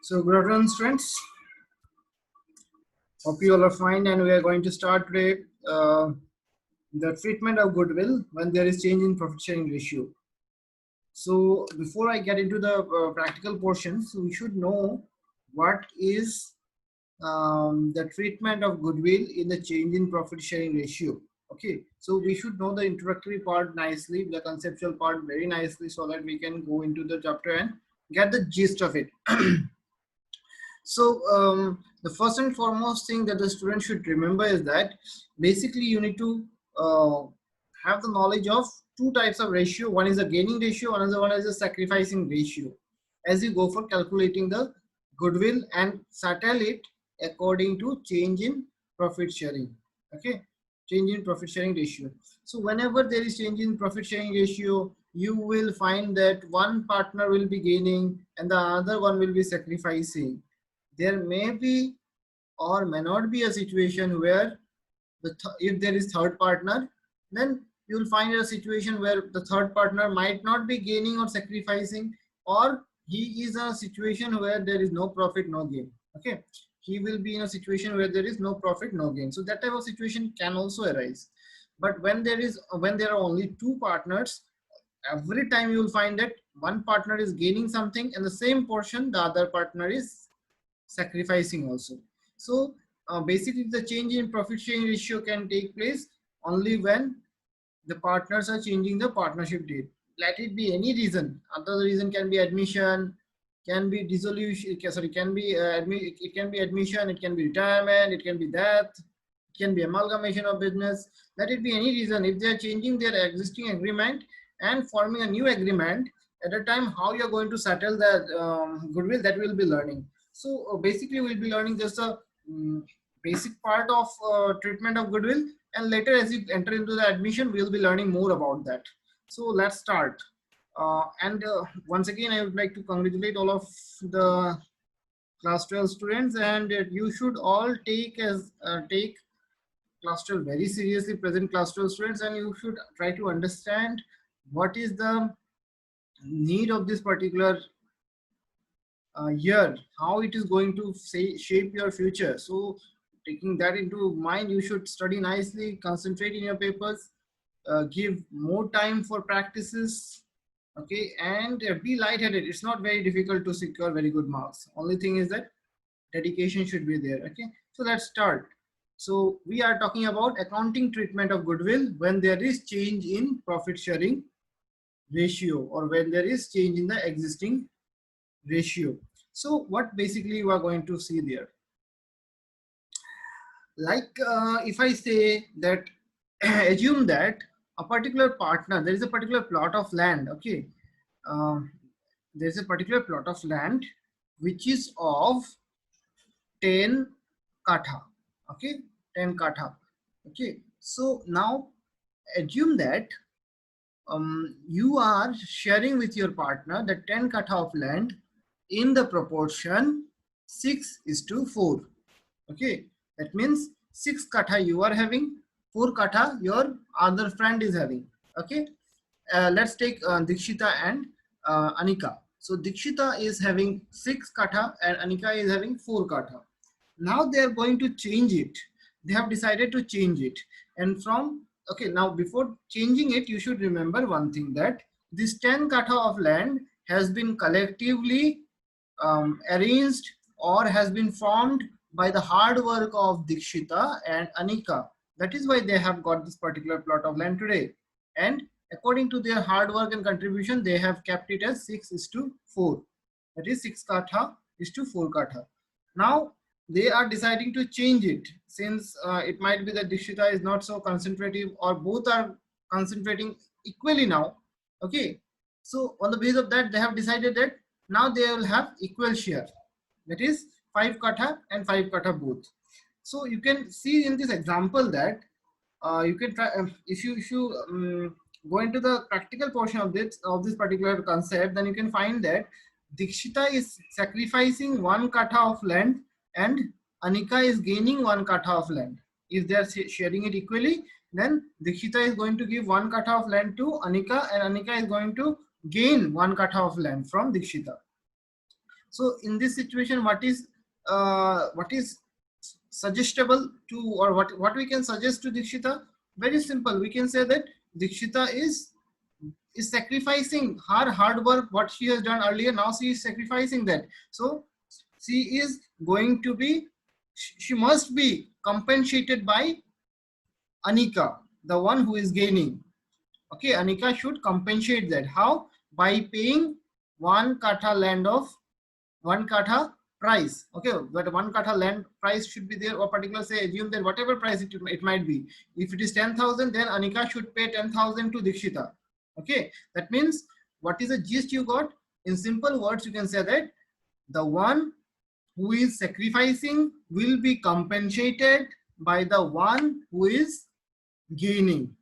So good afternoon, students. Hope you all are fine, and we are going to start today the treatment of goodwill when there is change in profit sharing ratio. So before I get into the practical portions, we should know what is the treatment of goodwill in the change in profit sharing ratio. Okay, so we should know the introductory part nicely, the conceptual part very nicely, so that we can go into the chapter and get the gist of it. So the first and foremost thing that the student should remember is that basically you need to uh, have the knowledge of two types of ratio. One is a gaining ratio, another one is a sacrificing ratio. As you go for calculating the goodwill and settle it according to change in profit sharing. Okay, change in profit sharing ratio. So whenever there is change in profit sharing ratio, you will find that one partner will be gaining and the other one will be sacrificing. There may be or may not be a situation where if there is third partner, then you will find a situation where the third partner might not be gaining or sacrificing, or he is a situation where there is no profit, no gain. Okay, he will be in a situation where there is no profit, no gain. So that type of situation can also arise. But when there are only two partners, every time you will find that one partner is gaining something and the same portion the other partner is sacrificing also. So basically the change in profit sharing ratio can take place only when the partners are changing the partnership date. Let it be any reason. Another reason can be admission, can be dissolution, sorry, can be it can be admission, it can be retirement, it can be death, it can be amalgamation of business. Let it be any reason. If they are changing their existing agreement and forming a new agreement, at a time how you are going to settle that goodwill, that we'll be learning. So basically we'll be learning just a basic part of treatment of goodwill, and later as you enter into the admission we'll be learning more about that. So let's start. And once again I would like to congratulate all of the class 12 students, and you should all take class 12 very seriously, present class 12 students, and you should try to understand what is the need of this particular year, how it is going to shape your future. So taking that into mind, you should study nicely, concentrate in your papers, give more time for practices, okay, and be lightheaded. It's not very difficult to secure very good marks. Only thing is that dedication should be there. Okay, so let's start. So we are talking about accounting treatment of goodwill when there is change in profit sharing ratio, or when there is change in the existing ratio. So what basically you are going to see there, like if I say that assume that a particular partner, there is a particular plot of land. Okay, there is a particular plot of land which is of 10 katha. Okay, 10 katha. Okay, so now assume that you are sharing with your partner the 10 katha of land in the proportion 6:4. Okay, that means 6 katha you are having, 4 katha your other friend is having. Okay, let's take Dikshita and Anika. So Dikshita is having 6 katha and Anika is having 4 katha. Now they are going to change it. They have decided to change it, and from okay, now before changing it you should remember one thing, that this 10 katha of land has been collectively arranged or has been formed by the hard work of Dikshita and Anika. That is why they have got this particular plot of land today, and according to their hard work and contribution they have kept it as 6:4. That is 6 katha is to 4 katha. Now they are deciding to change it, since it might be that Dikshita is not so concentrative, or both are concentrating equally now. Okay, so on the basis of that they have decided that now they will have equal share, that is 5 katha and 5 katha both. So you can see in this example that you can try if you go into the practical portion of this particular concept, then you can find that Dikshita is sacrificing 1 katha of land and Anika is gaining 1 katha of land. If they are sharing it equally, then Dikshita is going to give 1 katha of land to Anika, and Anika is going to gain 1 katha of land from Dikshita. So in this situation, what is suggestible to, or what we can suggest to Dikshita? Very simple. We can say that Dikshita is sacrificing her hard work, what she has done earlier. Now she is sacrificing that. So she is going to be, she must be compensated by Anika, the one who is gaining. Okay, Anika should compensate that. How? By paying 1 katha land of 1 katha price. Okay, but 1 katha land price should be there, or particular, say, assume that whatever price it might be. If it is 10,000, then Anika should pay 10,000 to Dikshita. Okay, that means what is the gist you got? In simple words, you can say that the one who is sacrificing will be compensated by the one who is gaining.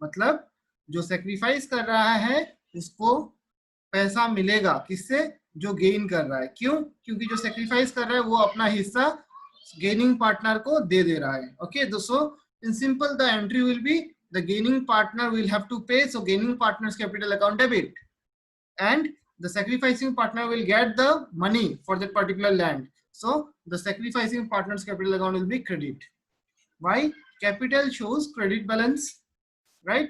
मतलब जो sacrifice कर रहा है उसको पैसा मिलेगा, किससे? जो गेन कर रहा है. क्यों? क्योंकि जो सेक्रीफाइस कर रहा है वो अपना हिस्सा गेनिंग पार्टनर को दे रहा है. ओके, दोस्तों, in simple the entry will be the gaining partner will have to pay, so gaining partner's capital account debit, and the sacrificing partner will get the money for that particular land, so the sacrificing partner's capital account will be credit. Why? Capital shows credit balance, right?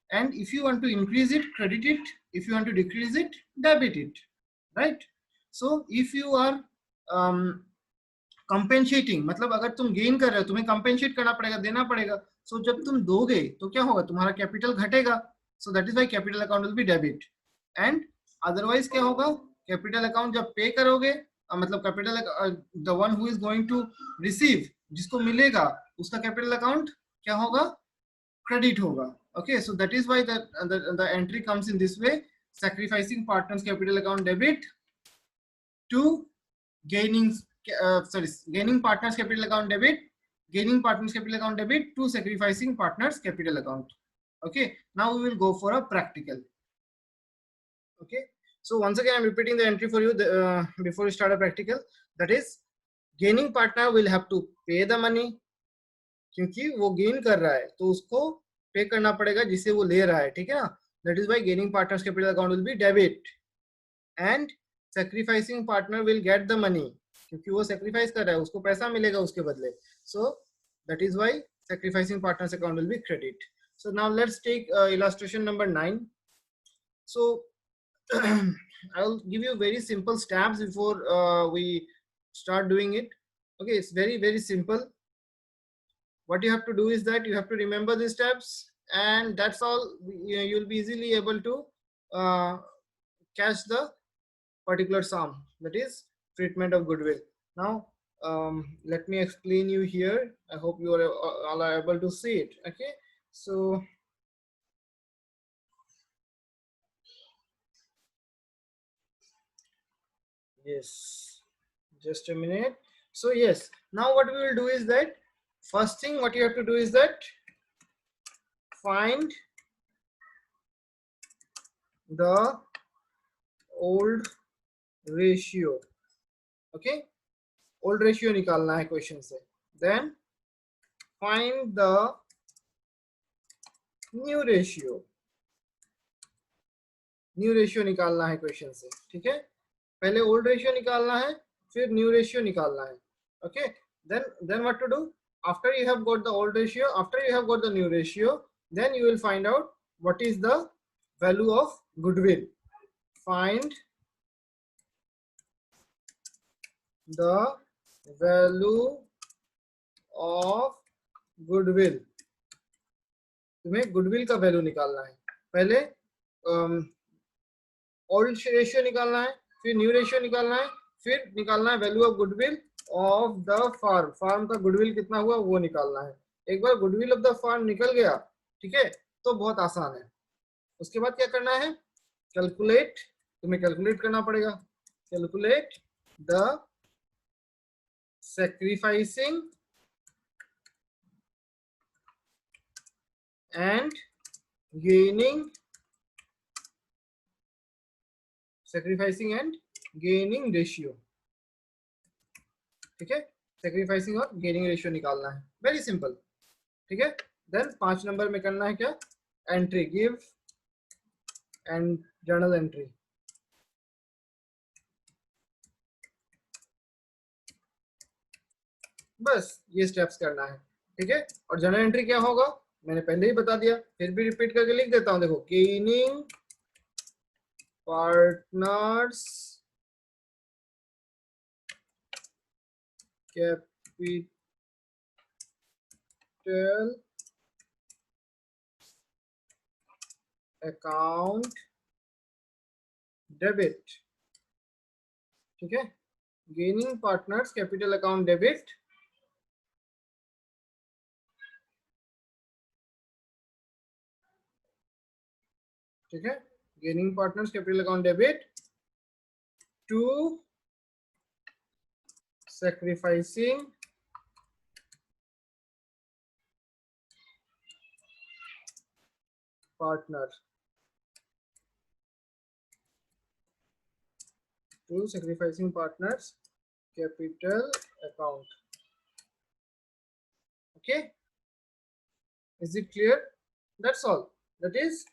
And if you want to increase it, credit it. If you want to decrease it, debit it, right? So if you are compensating, मतलब अगर तुम gain कर रहे हो, तुम्हें compensate करना पड़ेगा, देना पड़ेगा. So जब तुम दोगे तो क्या होगा? तुम्हारा कैपिटल घटेगा. So that is why capital account will be debit. And otherwise क्या होगा? कैपिटल अकाउंट जब पे करोगे, मतलब capital, the one who is going to receive, जिसको मिलेगा, उसका कैपिटल अकाउंट क्या होगा? क्रेडिट होगा. Okay, so that is why the entry comes in this way: sacrificing partner's capital account debit to gaining gaining partner's capital account debit, gaining partner's capital account debit to sacrificing partner's capital account. Okay, now we will go for a practical. Okay, so once again I'm repeating the entry for you before we start a practical. That is, gaining partner will have to pay the money, क्योंकि वो gain कर रहा है तो उसको पे करना पड़ेगा जिसे वो ले रहा है. ठीक है ना? That is why gaining partners capital account will B debit, and sacrificing partner will get the money, क्योंकि वो सैक्रिफाइस कर रहा है, उसको पैसा मिलेगा उसके बदले. So that is why sacrificing partners account will be credit. So now let's take illustration number 9. So I will give you very simple steps before we start doing it. Okay, it's very simple. What you have to do is that you have to remember these steps, and that's all. You'll be easily able to catch the particular sum, that is treatment of goodwill. Now let me explain you here. I hope you are all are able to see it. Okay, so yes, just a minute. So yes, now what we will do is that first thing what you have to do is that find the old ratio. Okay, old ratio निकालना है question से. Then find the new ratio. New ratio निकालना है question से. ठीक है, पहले old ratio निकालना है, फिर न्यू रेशियो निकालना है. Okay, then what to do? After you have got the old ratio, after you have got the new ratio, then you will find out what is the value of goodwill. Find the value of goodwill. तुम्हें goodwill का value निकालना है. पहले old ratio निकालना है, फिर new ratio निकालना है, फिर निकालना है value of goodwill of the firm. Firm का गुडविल कितना हुआ वो निकालना है. एक बार गुडविल ऑफ द फार्म निकल गया, ठीक है, तो बहुत आसान है. उसके बाद क्या करना है? कैलकुलेट. तुम्हें कैलकुलेट करना पड़ेगा. Calculate the sacrificing and gaining, sacrificing and gaining ratio. ठीक है, सैक्रिफाइसिंग और गेनिंग रेशियो निकालना है. Very simple. ठीक है, देन 5 नंबर में करना है क्या? Entry. Give and journal entry. बस ये स्टेप्स करना है, ठीक है। और जर्नल एंट्री क्या होगा मैंने पहले ही बता दिया, फिर भी रिपीट करके लिख देता हूं। देखो, gaining partners capital account debit, ठीक है। Gaining partners capital account debit, ठीक है। Gaining partners capital account debit to sacrificing partner, to sacrificing partners capital account. Okay, is it clear? That's all. That is,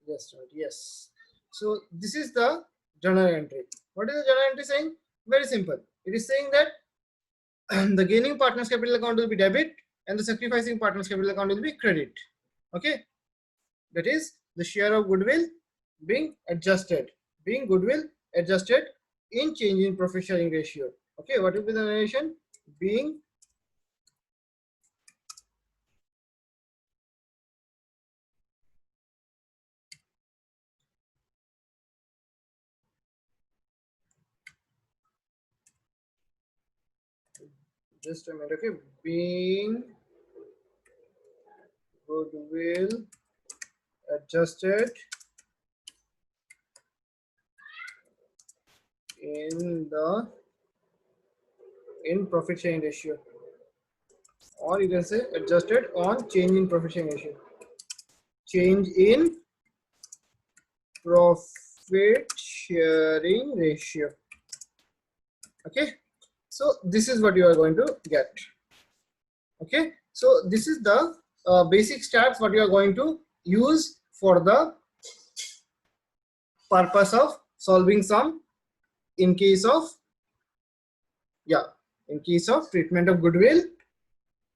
yes, right, yes. So this is the journal entry. What is the journal entry saying? Very simple. It is saying that the gaining partners capital account will be debit and the sacrificing partners capital account will be credit. Okay, that is the share of goodwill being adjusted, being goodwill adjusted in change in profit sharing ratio. Okay, what will be the narration? Being just a minute. Okay, being goodwill adjusted in profit sharing ratio, or you can say adjusted on change in profit sharing ratio. Change in profit sharing ratio. Okay, so this is what you are going to get. Okay, so this is the basic steps what you are going to use for the purpose of solving sum in case of, yeah, in case of treatment of goodwill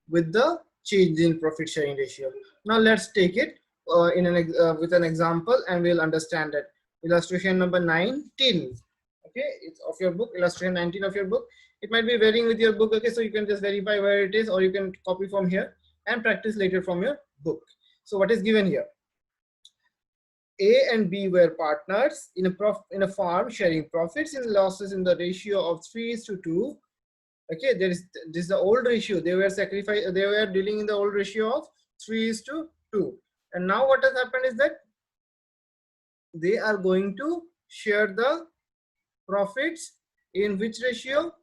with the change in profit sharing ratio. Now let's take it with an example and we'll understand it. Illustration number 19. Okay, it's of your book, illustration 19 of your book. It might be varying with your book. Okay, so you can just verify where it is, or you can copy from here and practice later from your book. So what is given here? A and B were partners in a farm sharing profits and losses in the ratio of 3:2. Okay, this is the old ratio. They were dealing in the old ratio of 3:2. And now what has happened is that they are going to share the profits in which ratio?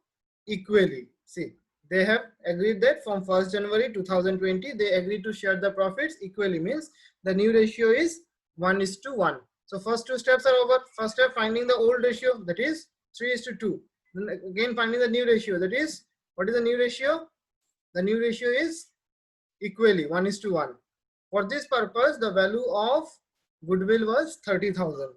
Equally. See, they have agreed that from 1st January 2020 they agreed to share the profits equally, means the new ratio is 1:1. So first two steps are over. First step, finding the old ratio, that is 3:2. Then again finding the new ratio, that is, what is the new ratio? The new ratio is equally 1:1. For this purpose the value of goodwill was 30,000.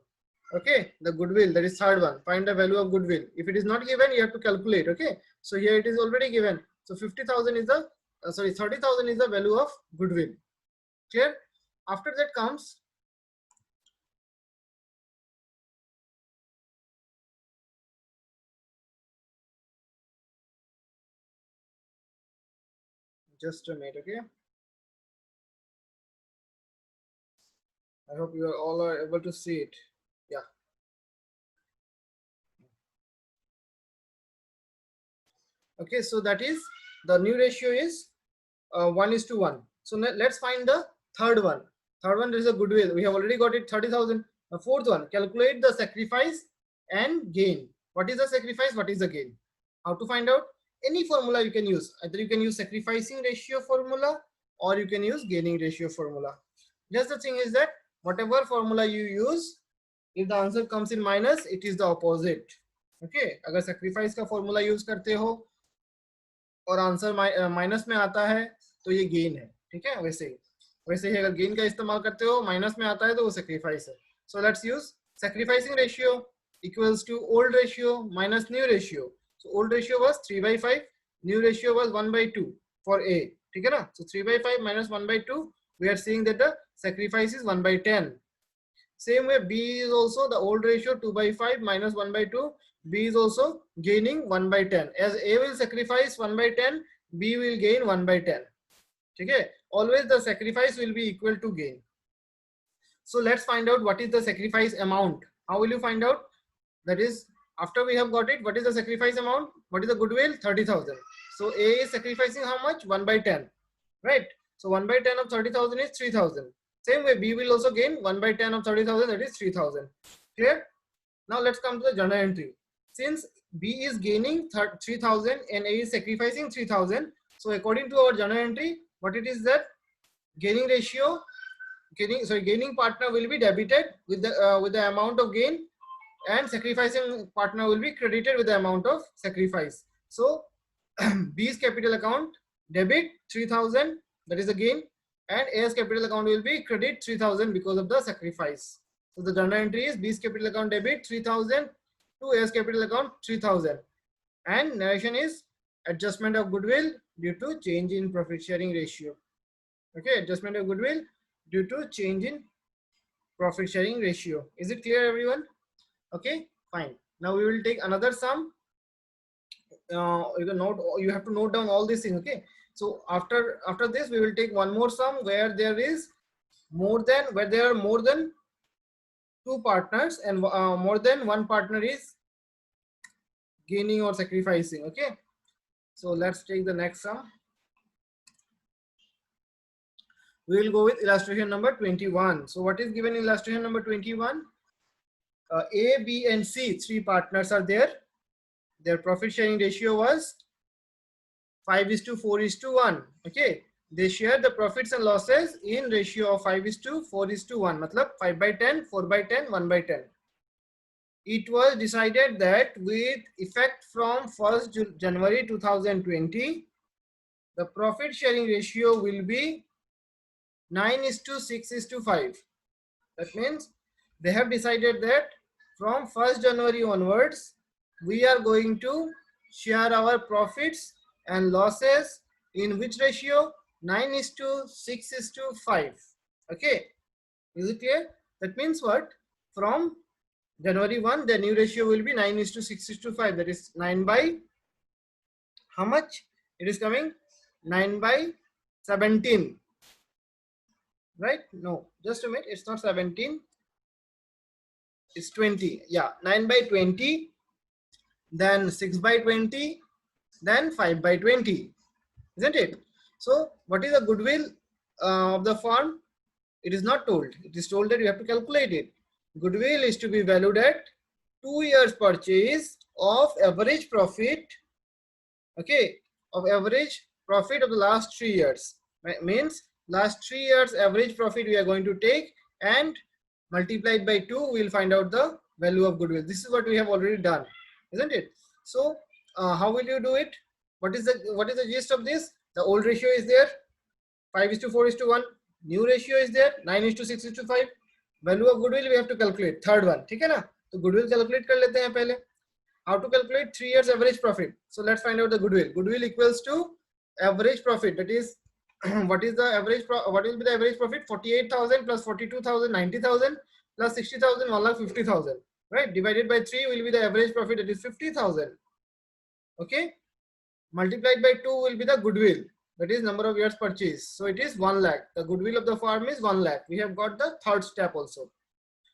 Okay, the goodwill, that is third one. Find the value of goodwill. If it is not given, you have to calculate. Okay, so here it is already given. So 50,000 is the 30,000 is the value of goodwill. Clear? After that comes just a minute. Okay, I hope you are all are able to see it. Yeah. Okay, so that is the new ratio is 1:1. So let's find the third one. Third one, there is a goodwill. We have already got it, 30,000. The fourth one, calculate the sacrifice and gain. What is the sacrifice? What is the gain? How to find out? Any formula you can use. Either you can use sacrificing ratio formula or you can use gaining ratio formula. Just the thing is that whatever formula you use, if the answer comes in minus, it is the opposite. Okay, अगर sacrifice का formula use करते हो और answer minus में आता है तो ये गेन है, ठीक है। वैसे ही अगर गेन का इस्तेमाल करते हो माइनस में आता है तो वो सेक्रीफाइस है। So let's use sacrificing ratio. equals to old ratio minus new ratio. So old ratio was 3/5, new ratio was 1/2 for A. Okay, na? So 3/5 minus 1/2, we are seeing that the sacrifice is 1/10. Same way B is also the old ratio 2/5 minus 1/2. B is also gaining 1/10. As A will sacrifice 1/10, B will gain 1/10. Okay, always the sacrifice will be equal to gain. So let's find out what is the sacrifice amount. How will you find out? That is, after we have got it, what is the sacrifice amount? What is the goodwill? 30,000. So A is sacrificing how much? 1/10, right? So 1/10 of 30,000 is 3,000. Same way B will also gain 1/10 of 30,000, that is 3,000. Clear? Now let's come to the journal entry. Since B is gaining 3,000 and A is sacrificing 3,000, so according to our journal entry, what it is that gaining ratio, gaining partner will be debited with the amount of gain, and sacrificing partner will be credited with the amount of sacrifice. So B's capital account debit 3,000, that is the gain, and A's capital account will be credit 3,000 because of the sacrifice. So the journal entry is B's capital account debit 3,000 to A's capital account 3,000, and narration is adjustment of goodwill due to change in profit sharing ratio. Okay, adjustment of goodwill due to change in profit sharing ratio. Is it clear, everyone? Okay, fine. Now we will take another sum. You have to note down all these things. Okay, so after this we will take one more sum where there are more than two partners and more than one partner is gaining or sacrificing. Okay, so let's take the next sum. We will go with illustration number 21. So what is given in illustration number 21? A, B and C, three partners are there. Their profit sharing ratio was 5:4:1. Okay, they share the profits and losses in ratio of 5:4:1. Matlab 5/10, 4/10, 1/10. It was decided that with effect from 1st January 2020, the profit sharing ratio will be 9:6:5. That means they have decided that from 1st January onwards, we are going to share our profits and losses in which ratio? 9:6:5. Okay, is it clear? That means what? From January 1, the new ratio will be 9:6:5. That is 9 by how much? It is coming 9 by 17. Right? No, just a minute. It's not 17. It's 20. Yeah, 9 by 20. Then 6 by 20. Then 5 by 20. Isn't it? So, what is the goodwill of the firm? It is not told. It is told that you have to calculate it. Goodwill is to be valued at 2 years purchase of average profit. Okay, of average profit of the last 3 years. Right? Means last 3 years average profit we are going to take and multiplied by 2, we will find out the value of goodwill. This is what we have already done, isn't it? So how will you do it? What is the gist of this? The old ratio is there, 5:4:1. New ratio is there, 9:6:5. Value of goodwill we have to calculate. Third one, ठीक है ना? तो goodwill calculate कर लेते हैं पहले. How to calculate 3 years average profit? So let's find out the goodwill. Goodwill equals to average profit. That is, what is the average? What will be the average profit? 48,000 plus 42,000, 90,000 plus 60,000, 1,50,000. Right? Divided by 3 will be the average profit. That is 50,000. Okay. Multiplied by 2 will be the goodwill. That is number of years purchase. So it is 1 lakh. The goodwill of the firm is 1 lakh. We have got the third step also.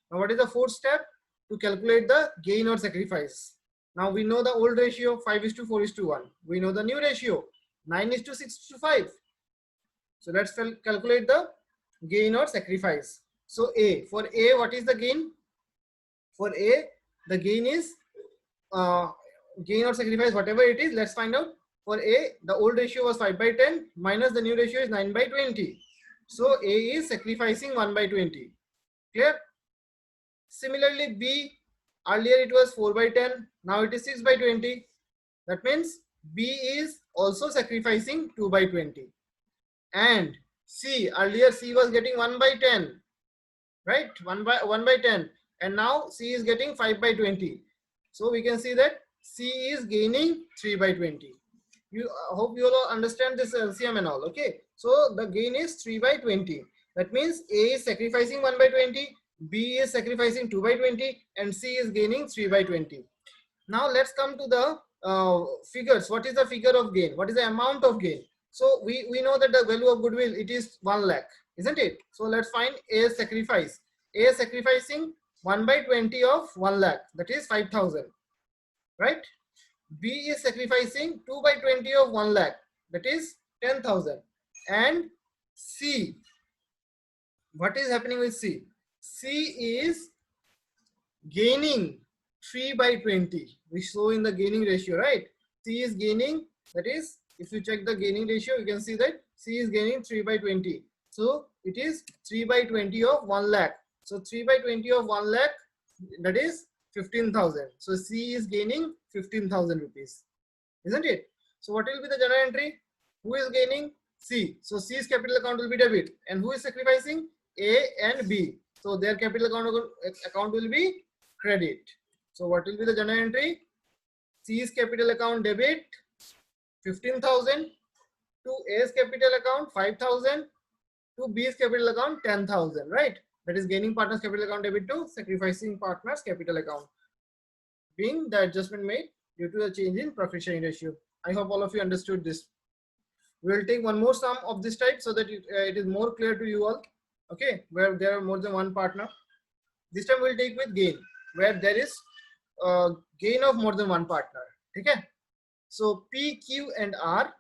Now what is the fourth step? To calculate the gain or sacrifice. Now we know the old ratio 5:4:1. We know the new ratio 9:6:5. So let's calculate the gain or sacrifice. So for A, what is the gain? For A, the gain is gain or sacrifice, whatever it is. Let's find out. For A, the old ratio was 5/10 minus the new ratio is 9/20. So A is sacrificing 1/20. Clear? Similarly, B, earlier it was 4/10. Now it is 6/20. That means B is also sacrificing 2/20. And C, earlier C was getting 1/10, right? 1/10. and now C is getting 5/20. So we can see that C is gaining 3/20. You hope you all understand this LCM and all. Okay, so the gain is 3/20. That means A is sacrificing 1/20, B is sacrificing 2/20, and C is gaining 3/20. Now let's come to the figures. What is the figure of gain? What is the amount of gain? So we know that the value of goodwill, it is 1 lakh, isn't it? So let's find A's sacrifice. A is sacrificing 1/20 of 1 lakh, that is 5,000, right? B is sacrificing 2/20 of 1 lakh, that is 10,000. And C, what is happening with C? C is gaining 3/20. We show in the gaining ratio, right? C is gaining, that is, if you check the gaining ratio, you can see that C is gaining 3/20. So it is 3/20 of 1 lakh. So 3/20 of 1 lakh, that is 15,000. So C is gaining 15,000 rupees, isn't it? So what will be the journal entry? Who is gaining? C. So C's capital account will be debit. And who is sacrificing? A and B. So their capital account will be credit. So what will be the journal entry? C's capital account debit 15,000, to A's capital account 5,000, to B's capital account 10,000, right? That is gaining partner's capital account debit to sacrificing partner's capital account, being the adjustment made due to the change in profit sharing ratio. I hope all of you understood this. We will take one more sum of this type so that it is more clear to you all. Okay, where there are more than one partner. This time we will take with gain, where there is gain of more than one partner. Okay, so P, Q, and R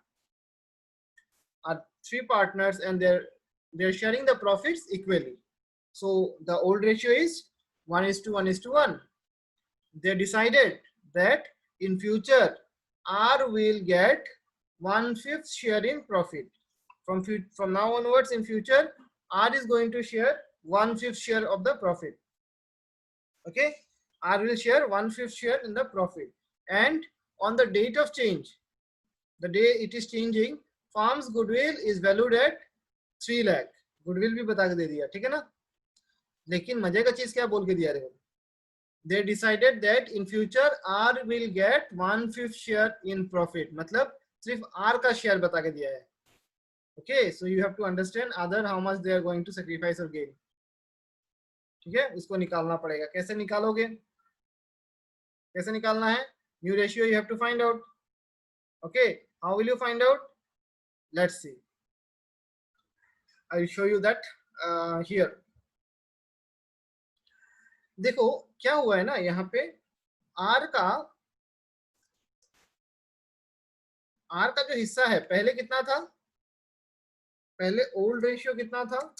are 3 partners, and they're sharing the profits equally. So the old ratio is 1:1:1. They decided that in future R will get 1/5 share in profit. From now onwards, in future, R is going to share 1/5 share of the profit. Okay, R will share 1/5 share in the profit. And on the date of change, the day it is changing, firm's goodwill is valued at 3 lakh. Goodwill भी बता के दे दिया, ठीक है ना? लेकिन मजे का चीज क्या बोल के दिया रे? They decided that in future R will get 1/5 share in profit. मतलब सिर्फ R का शेयर बता के दिया है. Okay, so you have to understand other how much they are going to sacrifice or gain. ठीक है, इसको निकालना पड़ेगा. कैसे निकालोगे? कैसे निकालना है? New ratio you have to find out. Okay, how will you find out? Let's see. I will show you that here. देखो क्या हुआ है ना, यहाँ पे R का जो हिस्सा है, पहले कितना था? पहले ओल्ड रेशियो कितना था?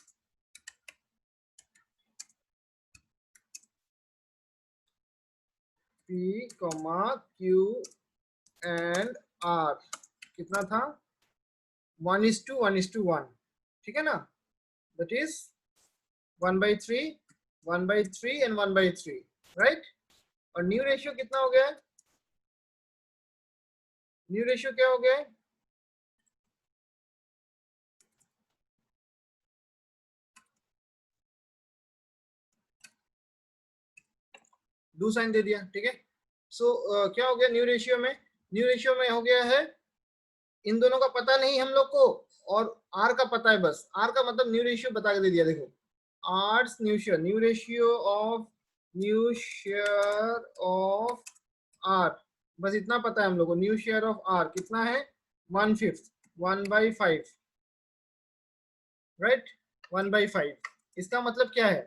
P, Q and R कितना था? 1:1:1. ठीक है ना? That is 1/3, 1/3 and 1/3, right? और न्यू रेशियो कितना हो गया? न्यू रेशियो क्या हो गया? डू साइन दे दिया, ठीक है? सो क्या हो गया न्यू रेशियो में? न्यू रेशियो में हो गया है, इन दोनों का पता नहीं हम लोग को, और आर का पता है बस. आर का मतलब न्यू रेशियो बता के दे दिया. देखो, R's new share, new ratio of R, बस इतना पता है हम लोग को. न्यू शेयर ऑफ आर कितना है? 1/5, 1/5, राइट? 1/5. इसका मतलब क्या है?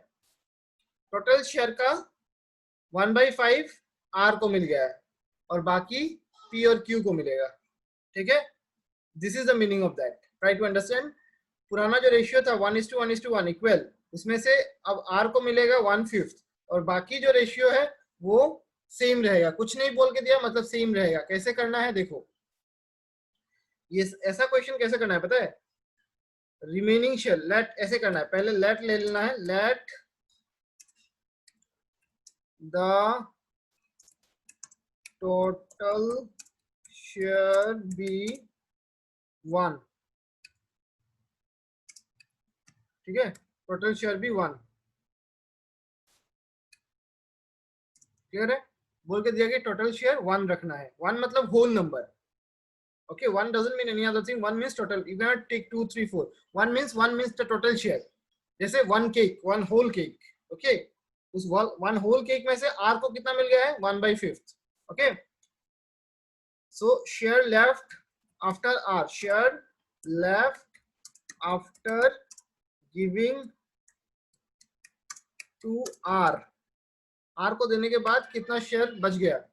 टोटल शेयर का 1/5 आर को मिल गया है, और बाकी पी और क्यू को मिलेगा. ठीक है, this is the meaning of that. Try to understand. पुराना जो रेशियो था 1:1:1 इक्वल, उसमें से अब आर को मिलेगा 1/5, और बाकी जो रेशियो है वो सेम रहेगा. कुछ नहीं बोल के दिया, मतलब सेम रहेगा. कैसे करना है देखो, ये ऐसा क्वेश्चन कैसे करना है पता है? रिमेनिंग शेयर लेट ऐसे करना है. पहले लेट ले लेना है. Let the total share be 1. ठीक है, टोटल शेयर बी 1. क्लियर है? बोल के दिया कि टोटल शेयर 1 रखना है. 1 मतलब whole number. Okay, 1 doesn't mean any other thing. 1 means total. You cannot take 2, 3, 4. 1 means the total share. जैसे 1 cake, 1 whole cake. Okay, उस 1 whole cake में से R को कितना मिल गया है? 1/5. Okay, so share left after R. Share left after giving to R. R को देने के बाद कितना शेयर बच गया?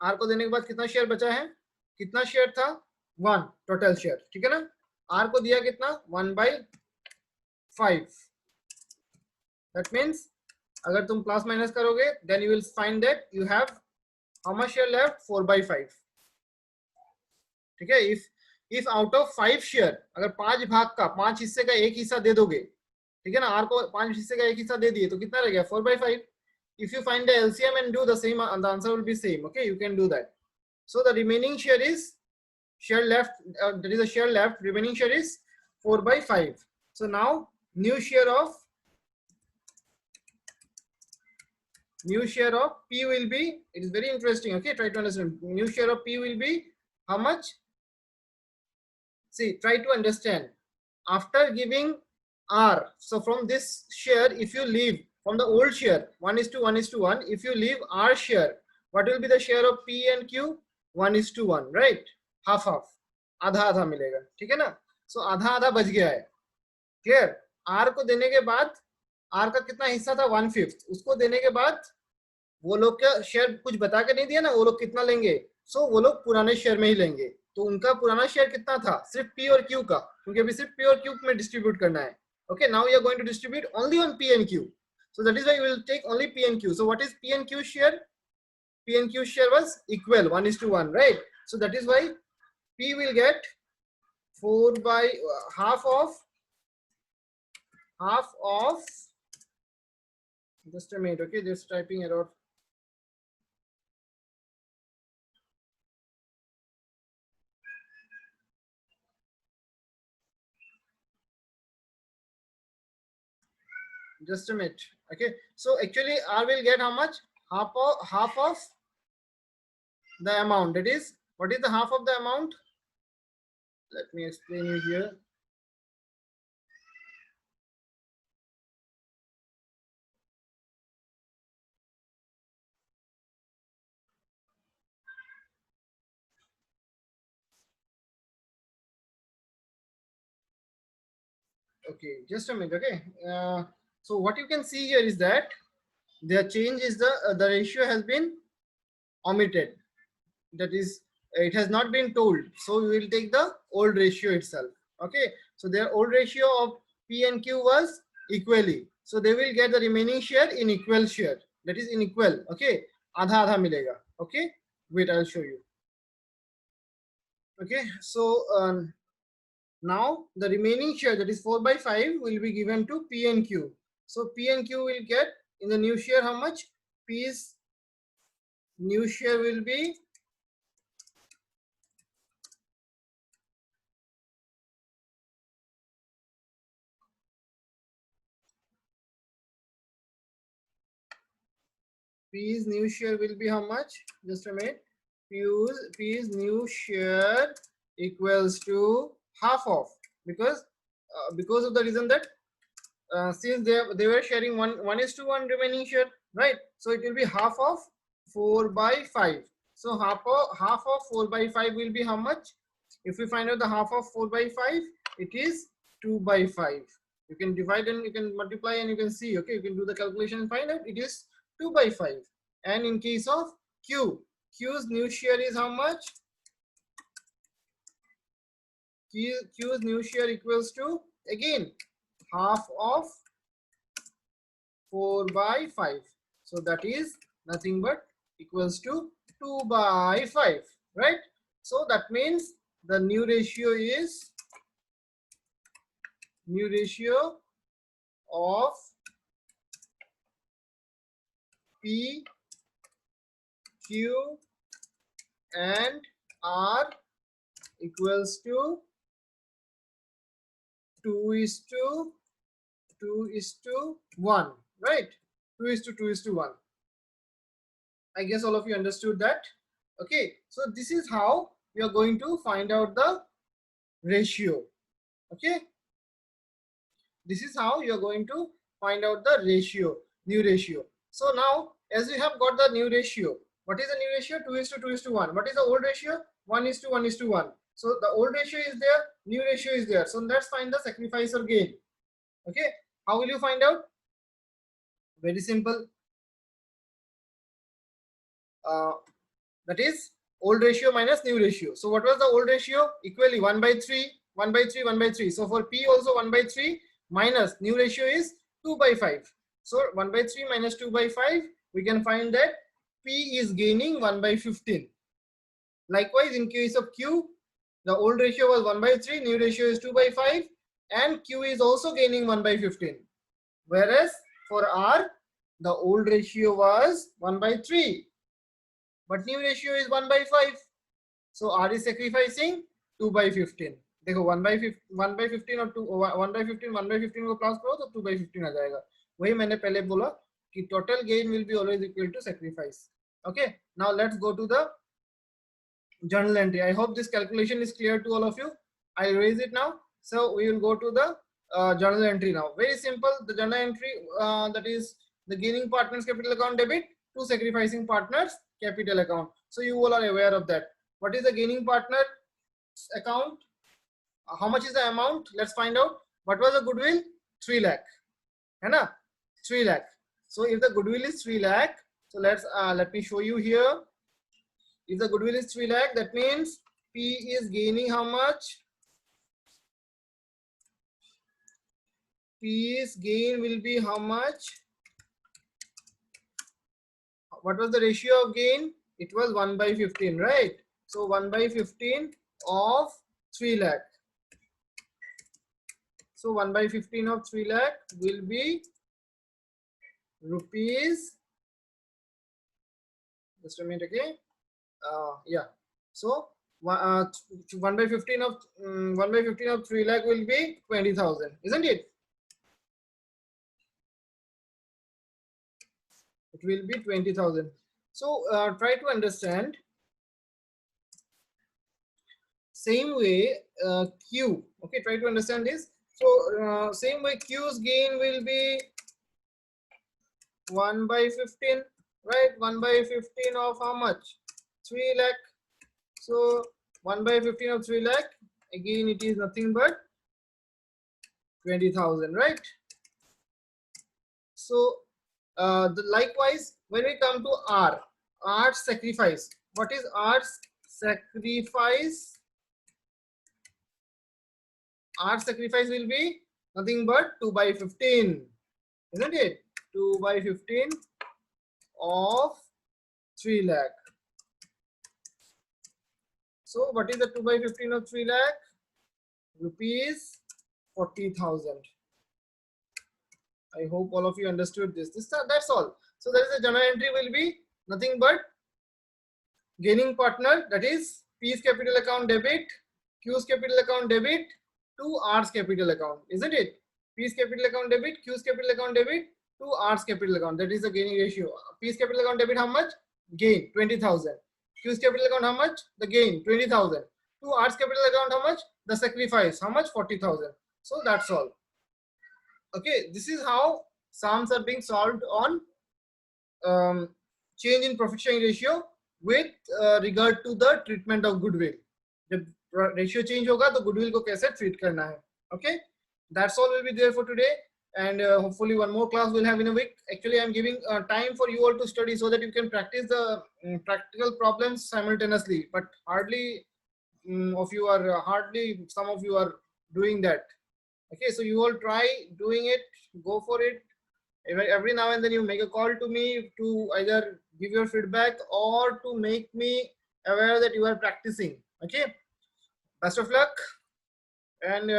R को देने के बाद कितना शेयर बचा है? कितना शेयर था? 1 टोटल शेयर. ठीक है ना? R को दिया कितना? 1/5. That means अगर तुम प्लस माइनस करोगे then you will find that you have how much share left? 4/5. ठीक है? if out of 5 शेयर, अगर 5 भाग का 5 हिस्से का एक हिस्सा दे दोगे, ठीक है ना? R को 5 हिस्से का एक हिस्सा दे दिए तो कितना रह गया? 4/5. If you find the LCM and do the same, the answer will be same. Okay, you can do that. So the remaining share is share left. There is a share left. Remaining share is 4/5. So now new share of P will be. It is very interesting. Okay, try to understand. New share of P will be how much? See, try to understand. After giving R, so from this share, if you leave from the old share 1:1:1, if you leave R share, what will be the share of P and Q? 1:1, right? Half. आधा आधा मिलेगा. ठीक है ना? So आधा आधा बच गया है. Clear? R को देने के बाद R का कितना हिस्सा था? 1/5. उसको देने के बाद वो लोग का शेयर कुछ बता के नहीं दिया ना, वो लोग कितना लेंगे? सो वो लोग पुराने शेयर में ही लेंगे. तो उनका पुराना शेयर कितना था? सिर्फ P और Q का, क्योंकि अभी सिर्फ P और Q में डिस्ट्रीब्यूट करना है. Okay, now we are going to distribute only on P and Q. So that is why we will take only P and Q. So what is P and Q share? P and Q share was equal 1:1, right? So that is why P will get 4 by half of just a minute. Okay, just typing error. Just a minute. Okay, so actually R will get how much? Half of the amount. That is, what is the half of the amount? Let me explain you here. Okay, just a minute. Okay, so what you can see here is that the change is the ratio has been omitted. That is, it has not been told. So we will take the old ratio itself. Okay, so their old ratio of P and Q was equally. So they will get the remaining share in equal share. That is in equal. Okay, आधा आधा मिलेगा. Okay, wait, I'll show you. Okay, so now the remaining share, that is 4/5, will be given to P and Q. So P and Q will get in the new share how much? P's new share will be P's new share will be how much? Just a minute. P's new share equals to half of, because of the reason that since they were sharing 1:1 remaining share, right? So it will be half of 4/5. So half of 4/5 will be how much? If we find out the half of 4/5, it is 2/5. You can divide and you can multiply and you can see. Okay, you can do the calculation and find out it is 2/5. And in case of Q's new share is how much? Q's new share equals to, again, half of 4/5. So that is nothing but equals to 2/5, right? So that means the new ratio is of P, Q and R equals to 2:1, right? 2:2:1. I guess all of you understood that. Okay, so this is how we are going to find out the ratio. Okay, this is how you are going to find out the ratio, new ratio. So now, as we have got the new ratio, what is the new ratio? 2:2:1. What is the old ratio? 1:1:1. So the old ratio is there, new ratio is there. So let's find the sacrifice or gain. Okay, how will you find out? Very simple. That is old ratio minus new ratio. So what was the old ratio? Equally 1/3, 1/3, 1/3. So for P also 1/3 minus new ratio is 2/5. So 1/3 minus 2/5, we can find that P is gaining 1/15. Likewise, in case of Q, the old ratio was 1/3, new ratio is 2/5, and Q is also gaining 1/15. Whereas for R, the old ratio was 1/3. But new ratio is 1/5. So R is sacrificing 2/15. देखो 1/15 और 1/15 1/15 को plus करो तो 2/15 आ जाएगा. वही मैंने पहले बोला कि total gain will be always equal to sacrifice. Okay. Now let's go to the journal entry. I hope this calculation is clear to all of you. I raise it now. So we will go to the journal entry now. Very simple. The journal entry that is the gaining partners capital account debit to sacrificing partners capital account. So you all are aware of that. What is the gaining partner account? How much is the amount? Let's find out. What was the goodwill? 3 lakh. है ना? 3 lakh. So if the goodwill is 3 lakh, so let me show you here. If the goodwill is 3 lakh, that means P is gaining how much? P's gain will be how much? What was the ratio of gain? It was 1/15, right? So 1/15 of 3 lakh. So 1/15 of 3 lakh will be rupees. Just a minute, okay? Yeah. So 1/15 of 1/15 of 3 lakh will be 20,000, isn't it? It will be 20,000. So try to understand. Same way Q. Okay, try to understand this. So same way Q's gain will be 1/15, right? 1/15 of how much? 3 lakh. So 1/15 of 3 lakh. Again, it is nothing but 20,000, right? So likewise, when we come to R's sacrifice. What is R's sacrifice? R's sacrifice will be nothing but 2/15, isn't it? 2/15 of 3 lakh. So what is the 2/15 of 3 lakh? Rupees 40,000. I hope all of you understood this. That's all. So there is a journal entry will be nothing but gaining partner, that is P's capital account debit, Q's capital account debit to R's capital account, isn't it? P's capital account debit, Q's capital account debit to R's capital account. That is the gaining ratio. P's capital account debit how much? Gain 20,000. Q's capital account how much? The gain 20,000. To R's capital account how much? The sacrifice how much? 40,000. So that's all. Okay, this is how sums are being solved on change in profit sharing ratio with regard to the treatment of goodwill. जब ratio change होगा तो goodwill को कैसे treat करना है. Okay, that's all will be there for today, and hopefully one more class we'll have in a week. Actually, I'm giving time for you all to study so that you can practice the practical problems simultaneously. But hardly some of you are doing that. Okay, so you all try doing it, go for it. Every now and then you make a call to me to either give your feedback or to make me aware that you are practicing. Okay, best of luck, and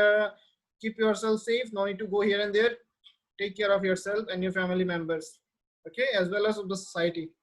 keep yourself safe. No need to go here and there. Take care of yourself and your family members, okay, as well as of the society.